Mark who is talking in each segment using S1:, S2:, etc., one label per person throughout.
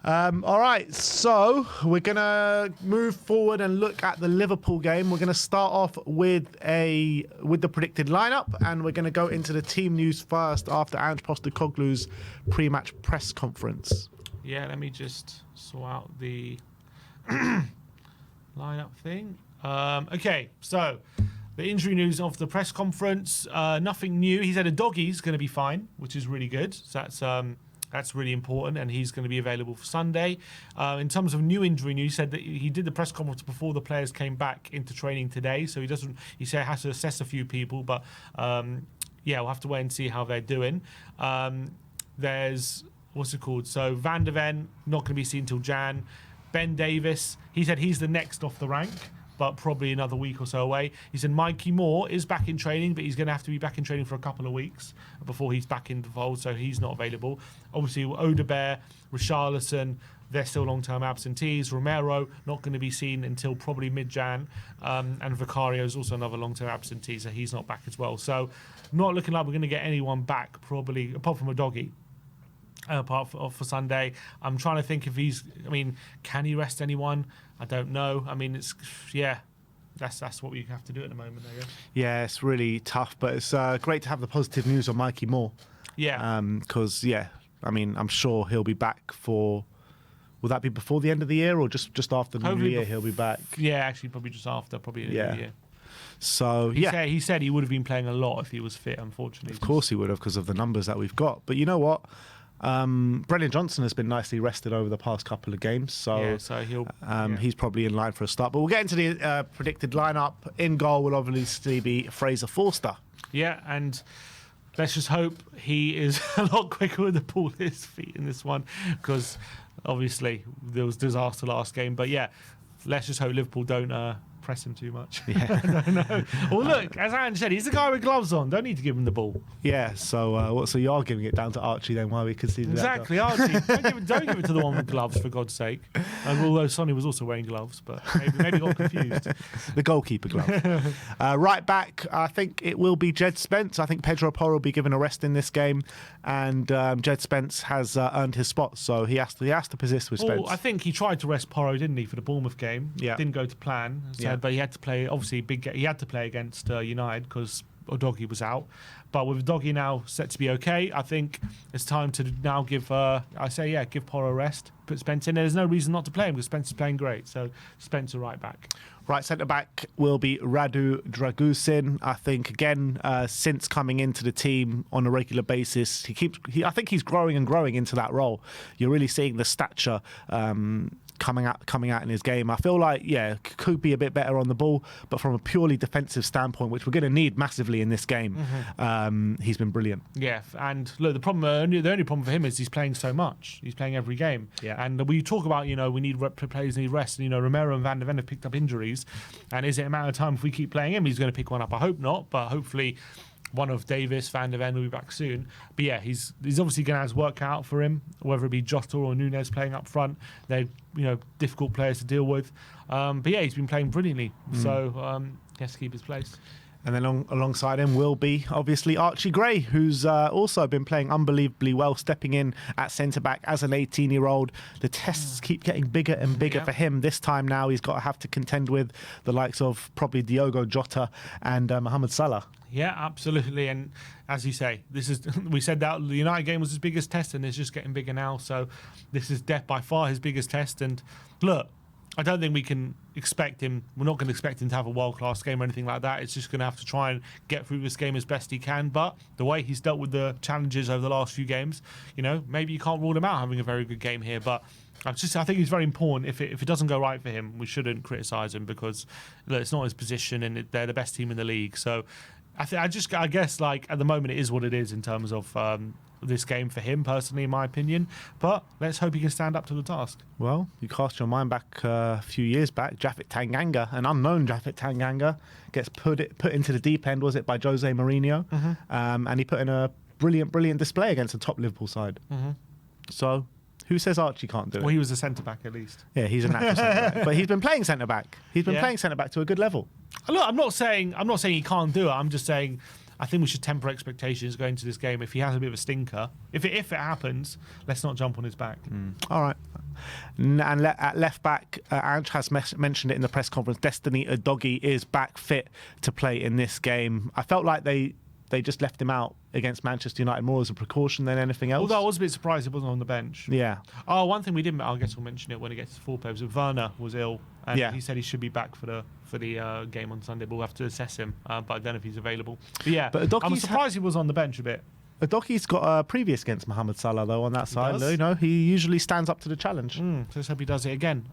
S1: All right, so we're going to move forward and look at the Liverpool game. We're going to start off with the predicted lineup, and we're going to go into the team news first after Ange Postecoglou's pre-match press conference.
S2: Yeah, let me just sort out the lineup thing. Okay, so the injury news of the press conference, nothing new. He said a doggie's going to be fine, which is really good. So that's really important, and he's going to be available for Sunday. In terms of new injury news, he said that he did the press conference before the players came back into training today, so he said he has to assess a few people, but we'll have to wait and see how they're doing. There's, so Van de Ven, not going to be seen until Jan. Ben Davis, he said he's the next off the rank, but probably another week or so away. He said Mikey Moore is back in training, but he's going to have to be back in training for a couple of weeks before he's back in the fold, so he's not available. Obviously, Odegaard, Richarlison, they're still long-term absentees. Romero, not going to be seen until probably mid-Jan. And Vicario is also another long-term absentee, so he's not back as well. So not looking like we're going to get anyone back, probably, apart from a doggy. For Sunday. I'm trying to think if can he rest anyone? I don't know. That's what we have to do at the moment, I guess.
S1: Yeah, it's really tough, but it's great to have the positive news on Mikey Moore.
S2: Yeah.
S1: Because, I'm sure he'll be back for... Will that be before the end of the year or just after the new year he'll be back?
S2: Yeah, actually probably just after, probably the new year.
S1: So,
S2: He said he would have been playing a lot if he was fit, unfortunately.
S1: Of course he would have, because of the numbers that we've got. But you know what? Brennan Johnson has been nicely rested over the past couple of games, so he's probably in line for a start. But we'll get into the predicted lineup. In goal will obviously be Fraser Forster.
S2: Yeah, and let's just hope he is a lot quicker with the ball at his feet in this one, because obviously there was disaster last game. But yeah, let's just hope Liverpool don't press him too much.
S1: Yeah.
S2: I don't know. Well, look, as Aaron said, he's the guy with gloves on. Don't need to give him the ball.
S1: Yeah, so so you are giving it down to Archie then, why we conceded
S2: exactly, that Archie. Don't give it to the one with gloves, for God's sake. Although Sonny was also wearing gloves, but maybe got confused.
S1: The goalkeeper glove. Right back, I think it will be Jed Spence. I think Pedro Porro will be given a rest in this game, and Jed Spence has earned his spot, so he has to persist with Spence.
S2: Well, I think he tried to rest Porro, didn't he, for the Bournemouth game?
S1: Yeah.
S2: Didn't go to plan. So, but he had to play, obviously, he had to play against United because Udogie was out. But with Udogie now set to be okay, I think it's time to now give Porro a rest, put Spence in. There's no reason not to play him because Spence is playing great. So Spencer right back.
S1: Right centre back will be Radu Dragusin. I think again, since coming into the team on a regular basis, I think he's growing and growing into that role. You're really seeing the stature coming out in his game. I feel like could be a bit better on the ball, but from a purely defensive standpoint, which we're going to need massively in this game, he's been brilliant.
S2: Yeah, and look, the only problem for him is he's playing so much. He's playing every game.
S1: Yeah.
S2: And we talk about we need players need rest. And, Romero and Van de Ven have picked up injuries, and is it a matter of time if we keep playing him? He's going to pick one up. I hope not, but hopefully one of Davis, Van de Ven will be back soon. But yeah, he's obviously going to have his work cut out for him, whether it be Jota or Nunez playing up front. They're difficult players to deal with. But yeah, he's been playing brilliantly. So he has to keep his place.
S1: And then alongside him will be obviously Archie Gray, who's also been playing unbelievably well, stepping in at centre-back as an 18-year-old. The tests keep getting bigger and bigger for him. This time now he's got to have to contend with the likes of probably Diogo Jota and Mohamed Salah.
S2: Yeah, absolutely. And as you say, we said that the United game was his biggest test, and it's just getting bigger now. So this is by far his biggest test. And look, I don't think we can expect him. We're not going to expect him to have a world-class game or anything like that. It's just going to have to try and get through this game as best he can. But the way he's dealt with the challenges over the last few games, maybe you can't rule him out having a very good game here. But I think it's very important. If it doesn't go right for him, we shouldn't criticise him because look, it's not his position, and they're the best team in the league. So I guess like at the moment it is what it is in terms of this game for him personally, in my opinion. But let's hope he can stand up to the task.
S1: Well, you cast your mind back a few years back. Japhet Tanganga, an unknown Japhet Tanganga, gets put into the deep end. Was it by Jose Mourinho? And he put in a brilliant display against the top Liverpool side. So who says Archie can't do it?
S2: Well, he was a centre back at least.
S1: Yeah, he's a natural centre back, but he's been playing centre back. He's been playing centre back to a good level.
S2: Look, I'm not saying he can't do it. I'm just saying I think we should temper expectations going into this game. If he has a bit of a stinker, if it happens, let's not jump on his back.
S1: All right. At left back, Ange has mentioned it in the press conference. Destiny Udogie is back fit to play in this game. I felt like they just left him out against Manchester United more as a precaution than anything else.
S2: Although I was a bit surprised he wasn't on the bench.
S1: Yeah.
S2: Oh, one thing we didn't. I guess we'll mention it when it gets to full players. Werner was ill, and
S1: Yeah.
S2: he said he should be back for the game on Sunday. But we'll have to assess him. But I don't know if he's available. But yeah,
S1: But
S2: I'm surprised he was on the bench a bit.
S1: Udogie's got a previous against Mohamed Salah though on that side.
S2: does?
S1: You know, he usually stands up to the challenge.
S2: So let's hope he does it again.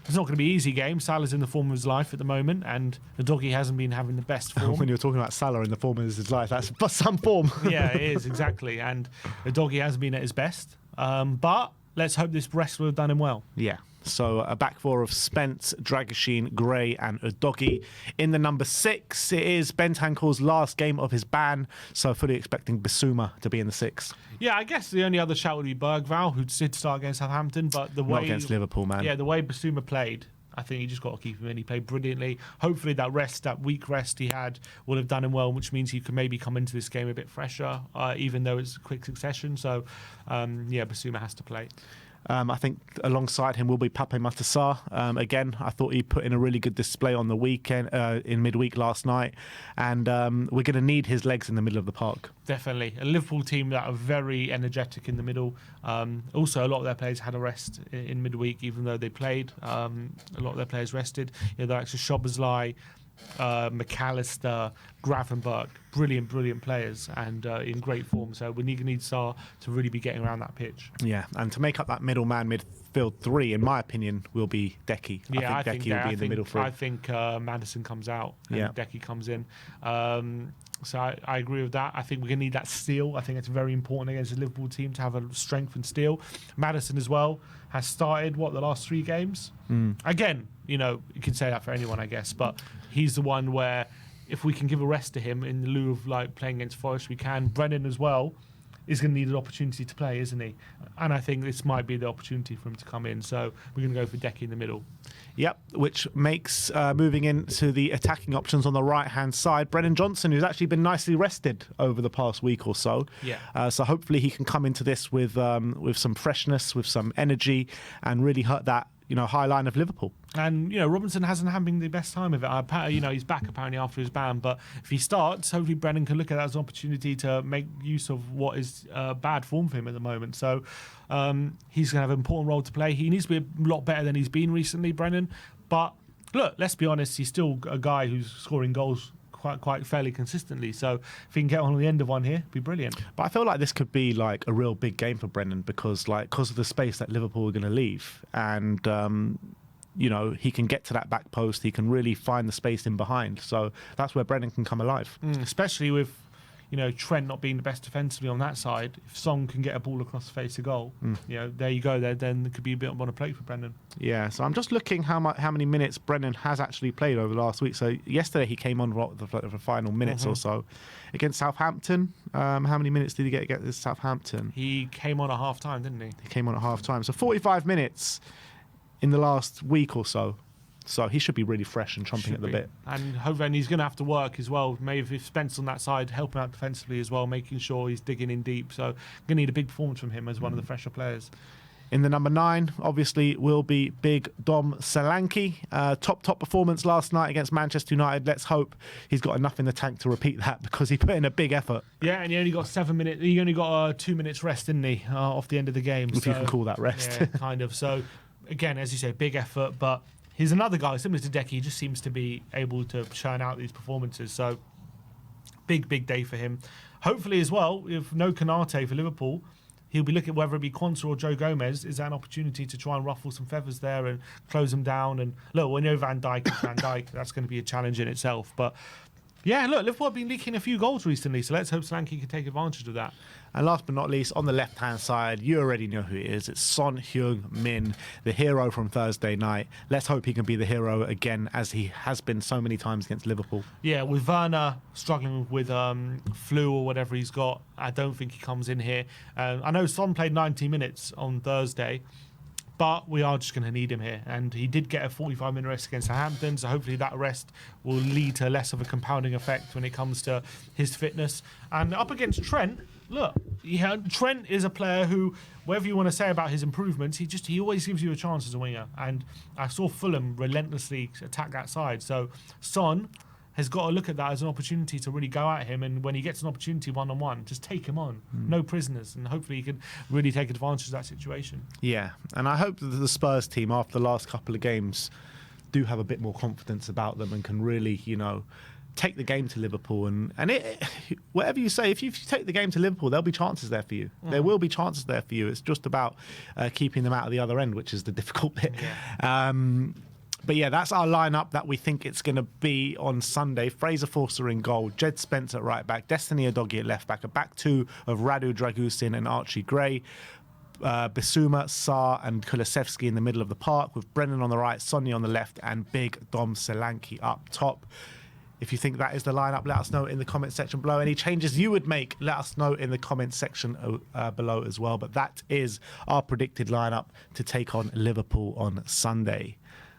S2: It's not going to be an easy game. Salah's in the form of his life at the moment, and Udogie hasn't been having the best form.
S1: When you're talking about Salah in the form of his life, that's some form.
S2: Yeah, it is, exactly. And Udogie hasn't been at his best. But let's hope this rest will have done him well.
S1: Yeah. So a back four of Spence, Dragoshin, Gray and Udogie. In the number 6, it is Bentancur's last game of his ban, so fully expecting Bissouma to be in the 6.
S2: Yeah, I guess the only other shout would be Bergvall, who did start against Southampton, but the way...
S1: Not against Liverpool, man.
S2: Yeah, the way Bissouma played, I think you just got to keep him in. He played brilliantly. Hopefully that week rest he had will have done him well, which means he could maybe come into this game a bit fresher, even though it's a quick succession. So, yeah, Bissouma has to play.
S1: I think alongside him will be Pape Matar Sarr. Again, I thought he put in a really good display on the weekend, in midweek last night, and we're going to need his legs in the middle of the park.
S2: Definitely. A Liverpool team that are very energetic in the middle. Also, a lot of their players had a rest in midweek, even though they played. A lot of their players rested. You know, the likes of Szoboszlai, McAllister, Gravenberch, brilliant players and in great form. So we need Sarr to really be getting around that pitch.
S1: Yeah, and to make up that midfield 3, in my opinion, will be Decky.
S2: Yeah,
S1: I think Decky will be in the middle 3.
S2: I think Maddison comes out and Decky comes in. So I agree with that. I think we're going to need that steal. I think it's very important against the Liverpool team to have a strength and steal. Maddison as well has started, the last 3 games? Again, you know, you can say that for anyone, I guess, but he's the one where if we can give a rest to him in lieu of like playing against Forest, we can. Brennan as well is going to need an opportunity to play, isn't he? And I think this might be the opportunity for him to come in. So we're going to go for Decky in the middle.
S1: Yep, which makes moving into the attacking options on the right-hand side, Brennan Johnson, who's actually been nicely rested over the past week or so.
S2: Yeah.
S1: So hopefully he can come into this with some freshness, with some energy, and really hurt that high line of Liverpool.
S2: And, Robinson hasn't having the best time of it. He's back apparently after his ban, but if he starts, hopefully Brennan can look at that as an opportunity to make use of what is bad form for him at the moment. So he's going to have an important role to play. He needs to be a lot better than he's been recently, Brennan. But look, let's be honest, he's still a guy who's scoring goals quite fairly consistently. So if he can get on the end of one here, it'd be brilliant.
S1: But I feel like this could be like a real big game for Brennan because of the space that Liverpool are going to leave, and he can get to that back post. He can really find the space in behind. So that's where Brennan can come alive.
S2: Especially with Trent not being the best defensively on that side. If Song can get a ball across the face of goal, there you go. Then there could be a bit on a plate for Brennan.
S1: Yeah, so I'm just looking how many minutes Brennan has actually played over the last week. So yesterday he came on for the final minutes or so against Southampton. How many minutes did he get against Southampton?
S2: He came on at half time, didn't he?
S1: He came on at half time. So 45 minutes in the last week or so. So he should be really fresh and chomping at the bit.
S2: And hopefully he's going to have to work as well. Maybe if Spence on that side, helping out defensively as well, making sure he's digging in deep. So going to need a big performance from him as one of the fresher players.
S1: In the number 9, obviously, will be big Dom Solanke. Top performance last night against Manchester United. Let's hope he's got enough in the tank to repeat that because he put in a big effort.
S2: Yeah, and he only got 7 minutes. He only got 2 minutes rest, didn't he, off the end of the game?
S1: If you can call that rest.
S2: Yeah, kind of. So, again, as you say, big effort, but he's another guy, similar to Decky, he just seems to be able to churn out these performances. So, big day for him. Hopefully as well, if no Konate for Liverpool, he'll be looking at whether it be Quansah or Joe Gomez. Is that an opportunity to try and ruffle some feathers there and close them down? And look, we know Van Dijk is Van Dijk. That's going to be a challenge in itself. But yeah, look, Liverpool have been leaking a few goals recently, so let's hope Solanke can take advantage of that.
S1: And last but not least, on the left-hand side, you already know who it is. It's Son Heung-min, the hero from Thursday night. Let's hope he can be the hero again, as he has been so many times against Liverpool. Yeah,
S2: with Werner struggling with flu or whatever he's got, I don't think he comes in here. I know Son played 90 minutes on Thursday, but we are just going to need him here. And he did get a 45-minute rest against Southampton, so hopefully that rest will lead to less of a compounding effect when it comes to his fitness. And up against Trent, look, Trent is a player who, whatever you want to say about his improvements, he always gives you a chance as a winger. And I saw Fulham relentlessly attack that side. So Son has got to look at that as an opportunity to really go at him. And when he gets an opportunity one-on-one, just take him on. No prisoners. And hopefully he can really take advantage of that situation.
S1: Yeah, and I hope that the Spurs team, after the last couple of games, do have a bit more confidence about them and can really, take the game to Liverpool. And whatever you say, if you take the game to Liverpool, there'll be chances there for you. There will be chances there for you. It's just about keeping them out of the other end, which is the difficult bit. Yeah. But yeah, that's our lineup that we think it's going to be on Sunday. Fraser Forster in goal, Jed Spence at right back, Destiny Udogie at left back, a back two of Radu Dragusin and Archie Gray. Bissouma, Sarr and Kulusevski in the middle of the park, with Brennan on the right, Sonny on the left, and big Dom Solanke up top. If you think that is the lineup, let us know in the comment section below. Any changes you would make, let us know in the comment section below as well. But that is our predicted lineup to take on Liverpool on Sunday.